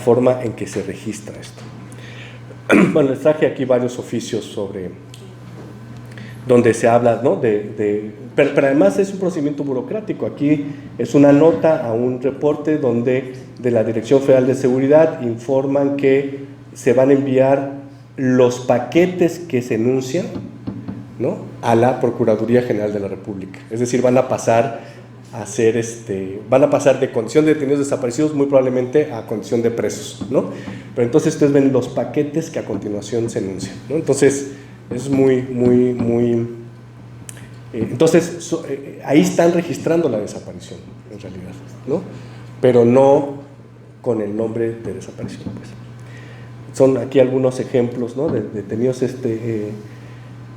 forma en que se registra esto. Bueno, les traje aquí varios oficios sobre donde se habla, ¿no? Pero además es un procedimiento burocrático. Aquí es una nota a un reporte donde de la Dirección Federal de Seguridad informan que se van a enviar los paquetes que se enuncian, ¿no?, a la Procuraduría General de la República. Es decir, van a pasar a ser, van a pasar de condición de detenidos desaparecidos muy probablemente a condición de presos, ¿no? Pero entonces ustedes ven los paquetes que a continuación se enuncian, ¿no? Entonces es entonces ahí están registrando la desaparición en realidad, ¿no? Pero no con el nombre de desaparición, pues. Son aquí algunos ejemplos, ¿no?, de detenidos.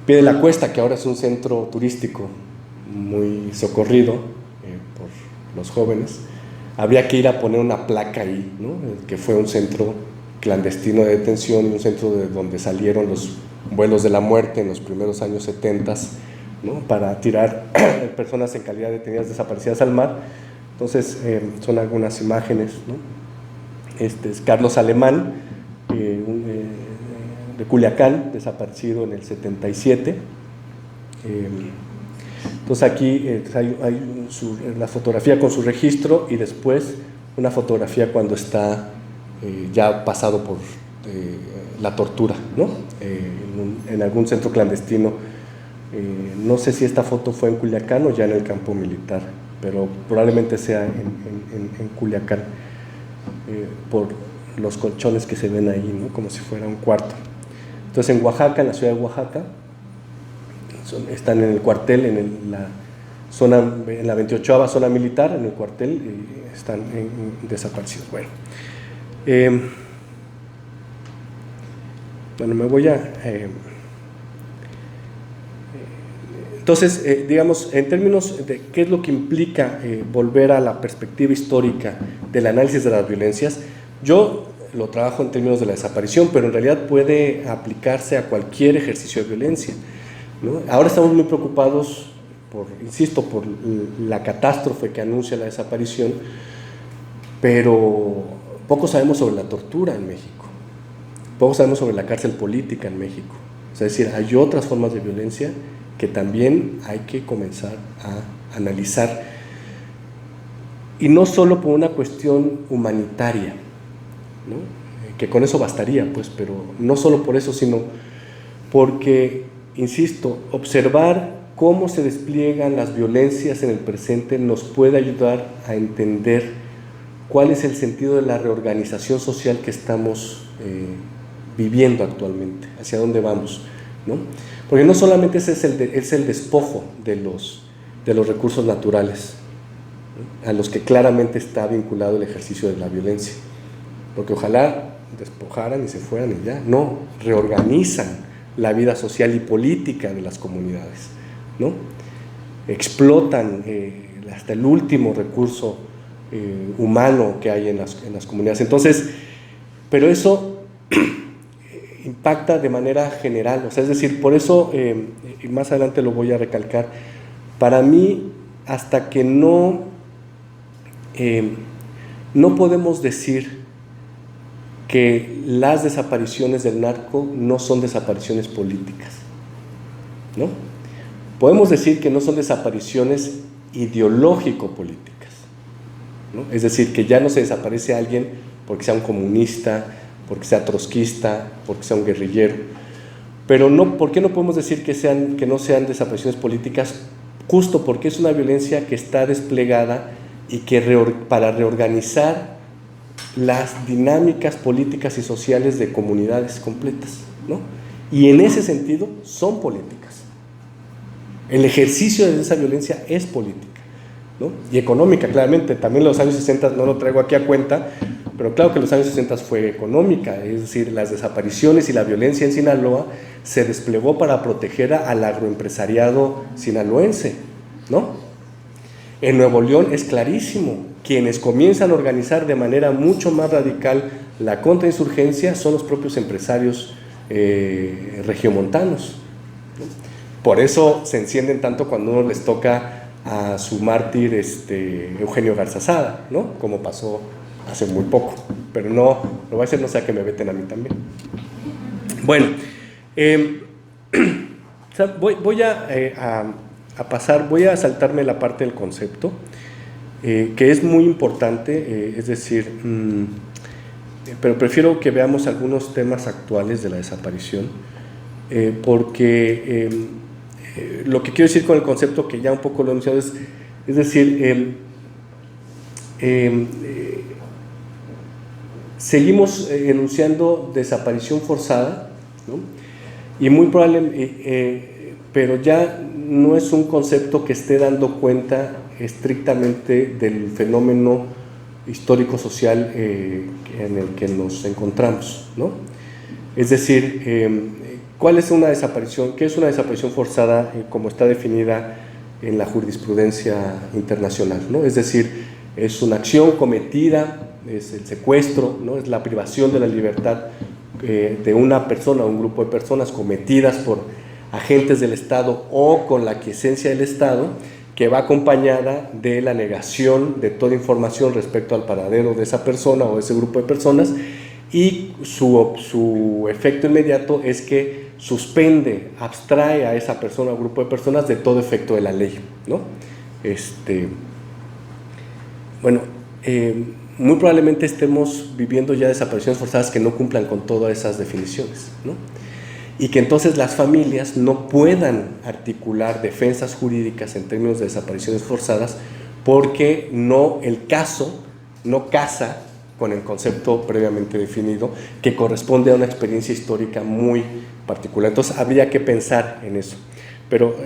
Pie de la Cuesta, que ahora es un centro turístico muy socorrido por los jóvenes, habría que ir a poner una placa ahí, ¿no?, que fue un centro clandestino de detención y un centro de donde salieron los vuelos de la muerte en los primeros años 70, ¿no?, para tirar personas en calidad de detenidas desaparecidas al mar. Entonces son algunas imágenes, ¿no? Es Carlos Alemán, de Culiacán, desaparecido en el 77. Entonces aquí hay la fotografía con su registro y después una fotografía cuando está ya pasado por la tortura, ¿no?, en algún centro clandestino. No sé si esta foto fue en Culiacán o ya en el campo militar, pero probablemente sea en Culiacán, por los colchones que se ven ahí, ¿no?, como si fuera un cuarto. Entonces en Oaxaca, en la ciudad de Oaxaca, están en el cuartel, en la 28ª zona militar, en el cuartel, y están desaparecidos. Bueno, me voy a... entonces, digamos, en términos de qué es lo que implica volver a la perspectiva histórica del análisis de las violencias, yo lo trabajo en términos de la desaparición, pero en realidad puede aplicarse a cualquier ejercicio de violencia, ¿no? Ahora estamos muy preocupados, insisto, por la catástrofe que anuncia la desaparición, pero poco sabemos sobre la tortura en México, poco sabemos sobre la cárcel política en México. Es decir, hay otras formas de violencia que también hay que comenzar a analizar, y no solo por una cuestión humanitaria, ¿no?, que con eso bastaría, pues, pero no solo por eso, sino porque, insisto, observar cómo se despliegan las violencias en el presente nos puede ayudar a entender cuál es el sentido de la reorganización social que estamos viviendo actualmente, hacia dónde vamos, ¿no? Porque no solamente ese es el despojo de los recursos naturales, ¿no?, a los que claramente está vinculado el ejercicio de la violencia, porque ojalá despojaran y se fueran y ya, no, reorganizan la vida social y política de las comunidades, ¿no? Explotan hasta el último recurso humano que hay en las comunidades. Entonces, pero eso impacta de manera general, o sea, es decir, por eso, y más adelante lo voy a recalcar, para mí, hasta que no podemos decir que las desapariciones del narco no son desapariciones políticas, ¿no? Podemos decir que no son desapariciones ideológico-políticas, ¿no? Es decir, que ya no se desaparece a alguien porque sea un comunista, porque sea trotskista, porque sea un guerrillero, pero no, ¿por qué no podemos decir que no sean desapariciones políticas? Justo porque es una violencia que está desplegada y que para reorganizar las dinámicas políticas y sociales de comunidades completas, ¿no? Y en ese sentido son políticas. El ejercicio de esa violencia es política, ¿no? Y económica, claramente. También los años 60 no lo traigo aquí a cuenta, pero claro que los años 60 fue económica, es decir, las desapariciones y la violencia en Sinaloa se desplegó para proteger al agroempresariado sinaloense, ¿no? En Nuevo León es clarísimo, quienes comienzan a organizar de manera mucho más radical la contrainsurgencia son los propios empresarios regiomontanos, ¿no? Por eso se encienden tanto cuando uno les toca a su mártir Eugenio Garzazada, ¿no?, como pasó hace muy poco, pero no, lo voy a hacer no sea que me veten a mí también. Bueno, voy a pasar, voy a saltarme la parte del concepto, que es muy importante, es decir, pero prefiero que veamos algunos temas actuales de la desaparición, porque lo que quiero decir con el concepto, que ya un poco lo he anunciado, es decir, seguimos enunciando desaparición forzada, ¿no? Y muy probablemente, pero ya no es un concepto que esté dando cuenta estrictamente del fenómeno histórico-social en el que nos encontramos, ¿no? Es decir, ¿cuál es una desaparición? ¿Qué es una desaparición forzada como está definida en la jurisprudencia internacional, ¿no? Es decir, es una acción cometida, es el secuestro, ¿no? Es la privación de la libertad de una persona o un grupo de personas cometidas por agentes del Estado o con la aquiescencia del Estado, que va acompañada de la negación de toda información respecto al paradero de esa persona o de ese grupo de personas, y su efecto inmediato es que suspende, abstrae a esa persona o grupo de personas de todo efecto de la ley, ¿no? Muy probablemente estemos viviendo ya desapariciones forzadas que no cumplan con todas esas definiciones, ¿no? Y que entonces las familias no puedan articular defensas jurídicas en términos de desapariciones forzadas porque el caso no casa con el concepto previamente definido, que corresponde a una experiencia histórica muy particular. Entonces habría que pensar en eso. Pero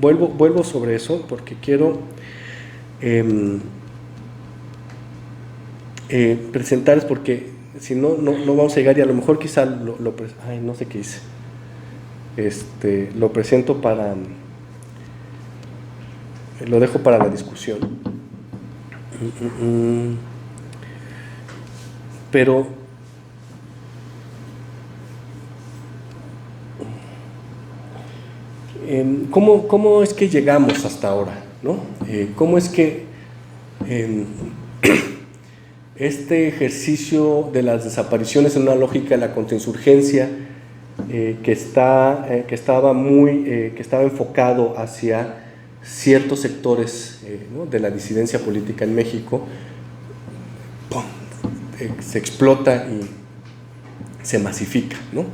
vuelvo sobre eso porque quiero presentarles, porque si no, no vamos a llegar, y a lo mejor quizá ay, no sé qué hice. Lo presento lo dejo para la discusión. Pero ¿cómo es que llegamos hasta ahora, ¿no? ¿Cómo es que este ejercicio de las desapariciones en una lógica de la contrainsurgencia que estaba enfocado hacia ciertos sectores ¿no? de la disidencia política en México, ¡pum!, se explota y se masifica, ¿no?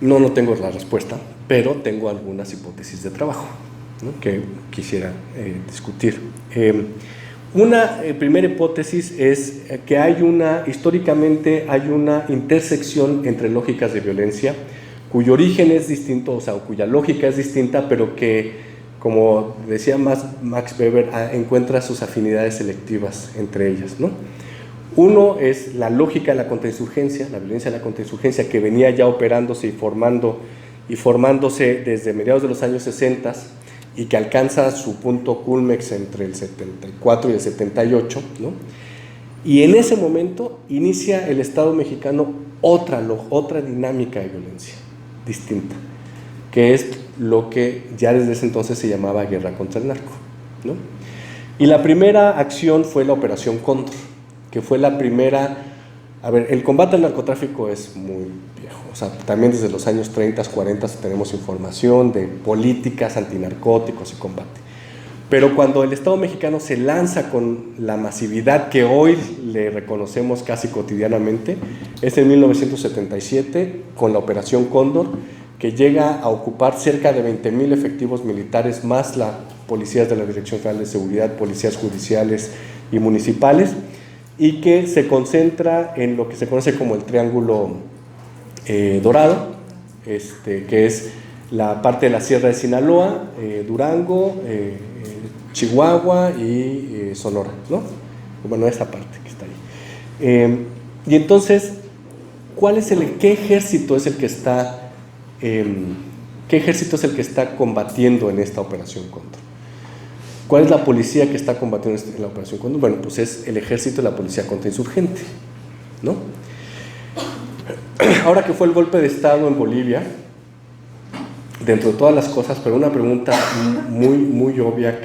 No tengo la respuesta, pero tengo algunas hipótesis de trabajo, ¿no? Que quisiera discutir. Una primera hipótesis es que históricamente hay una intersección entre lógicas de violencia cuyo origen es distinto, o sea, cuya lógica es distinta, pero que, como decía Max Weber, encuentra sus afinidades selectivas entre ellas, ¿no? Uno es la lógica de la contrainsurgencia, la violencia de la contrainsurgencia, que venía ya operándose y formándose desde mediados de los años 60 y que alcanza su punto culmex entre el 74 y el 78, ¿no? Y en ese momento inicia el Estado mexicano otra dinámica de violencia distinta, que es lo que ya desde ese entonces se llamaba guerra contra el narco, ¿no? Y la primera acción fue la Operación Cóndor, que fue la primera. A ver, el combate al narcotráfico es muy viejo, o sea, también desde los años 30, 40 tenemos información de políticas antinarcóticos y combate. Pero cuando el Estado mexicano se lanza con la masividad que hoy le reconocemos casi cotidianamente, es en 1977 con la Operación Cóndor, que llega a ocupar cerca de 20,000 efectivos militares, más las policías de la Dirección Federal de Seguridad, policías judiciales y municipales, y que se concentra en lo que se conoce como el Triángulo Dorado, que es la parte de la Sierra de Sinaloa, Durango, Chihuahua y Sonora, ¿no? Bueno, esa parte que está ahí. Y entonces, ¿qué ejército es el que está combatiendo en esta Operación Cóndor? ¿Cuál es la policía que está combatiendo en la Operación Cóndor? Bueno, pues es el ejército y la policía contrainsurgente, ¿no? Ahora que fue el golpe de Estado en Bolivia, dentro de todas las cosas, pero una pregunta muy, muy obvia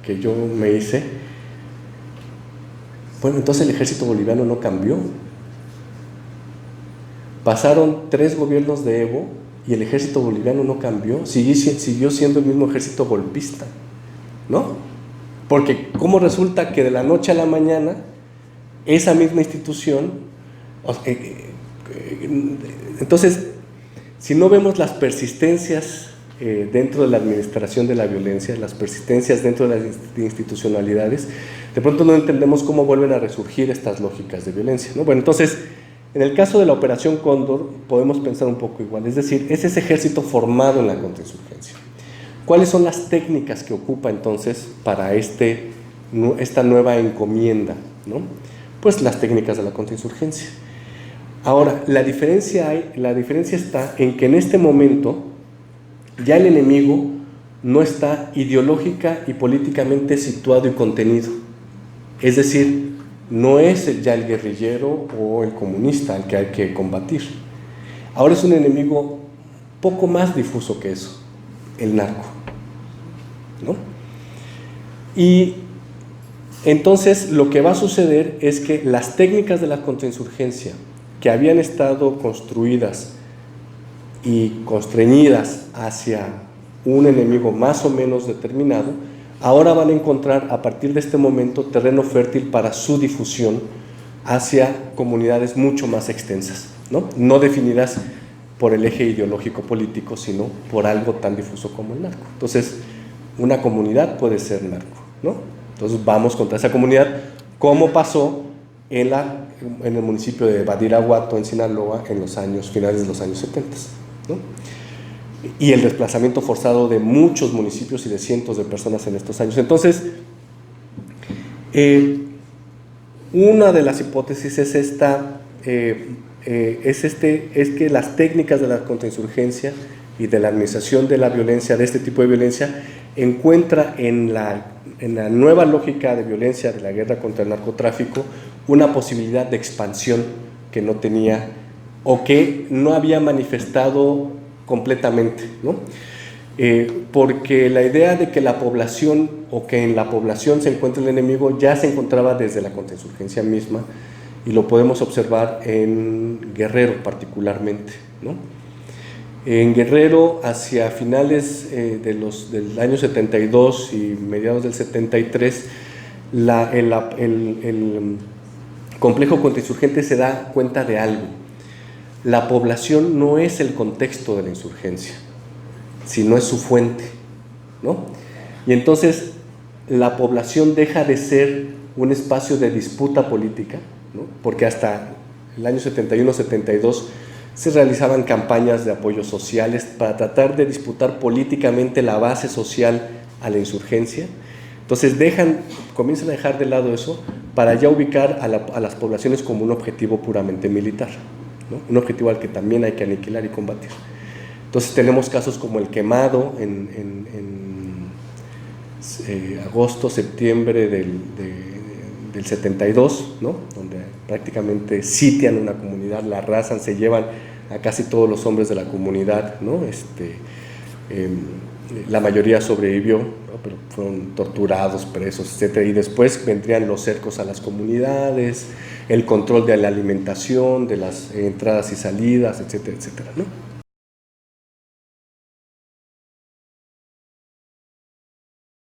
que yo me hice Bueno, entonces el ejército boliviano no cambió. Pasaron 3 gobiernos de Evo y el ejército boliviano no cambió, siguió siendo el mismo ejército golpista, ¿no? Porque ¿cómo resulta que de la noche a la mañana esa misma institución, entonces, si no vemos las persistencias dentro de la administración de la violencia, las persistencias dentro de las institucionalidades, de pronto no entendemos cómo vuelven a resurgir estas lógicas de violencia, ¿no? Bueno, entonces, en el caso de la Operación Cóndor, podemos pensar un poco igual, es decir, es ese ejército formado en la contrainsurgencia. ¿Cuáles son las técnicas que ocupa entonces para esta nueva encomienda, ¿no? Pues las técnicas de la contrainsurgencia. Ahora, la diferencia está en que en este momento ya el enemigo no está ideológica y políticamente situado y contenido. Es decir, no es ya el guerrillero o el comunista al que hay que combatir. Ahora es un enemigo poco más difuso que eso, el narco, ¿no? Y entonces lo que va a suceder es que las técnicas de la contrainsurgencia que habían estado construidas y constreñidas hacia un enemigo más o menos determinado, ahora van a encontrar a partir de este momento terreno fértil para su difusión hacia comunidades mucho más extensas, no definidas por el eje ideológico político, sino por algo tan difuso como el narco. Entonces, una comunidad puede ser narco, ¿no? Entonces vamos contra esa comunidad, como pasó en el municipio de Badiraguato, en Sinaloa, en los finales de los años 70, ¿no? Y el desplazamiento forzado de muchos municipios y de cientos de personas en estos años. Entonces, una de las hipótesis es que las técnicas de la contrainsurgencia y de la administración de la violencia, de este tipo de violencia, encuentra en la nueva lógica de violencia de la guerra contra el narcotráfico una posibilidad de expansión que no tenía o que no había manifestado completamente, ¿no? Porque la idea de que la población o que en la población se encuentra el enemigo ya se encontraba desde la contrainsurgencia misma, y lo podemos observar en Guerrero particularmente, ¿no? En Guerrero, hacia finales del año 72 y mediados del 73, el complejo contrainsurgente se da cuenta de algo. La población no es el contexto de la insurgencia, sino es su fuente, ¿no? Y entonces la población deja de ser un espacio de disputa política, ¿no? Porque hasta el año 71-72 se realizaban campañas de apoyos sociales para tratar de disputar políticamente la base social a la insurgencia. Entonces comienzan a dejar de lado eso para ya ubicar a las poblaciones como un objetivo puramente militar, ¿no? Un objetivo al que también hay que aniquilar y combatir. Entonces tenemos casos como el Quemado en agosto, septiembre del 72, ¿no? Donde prácticamente sitian una comunidad, la arrasan, se llevan a casi todos los hombres de la comunidad, ¿no? La mayoría sobrevivió, ¿no? Pero fueron torturados, presos, etc. Y después vendrían los cercos a las comunidades, el control de la alimentación, de las entradas y salidas, etcétera, etcétera, ¿no?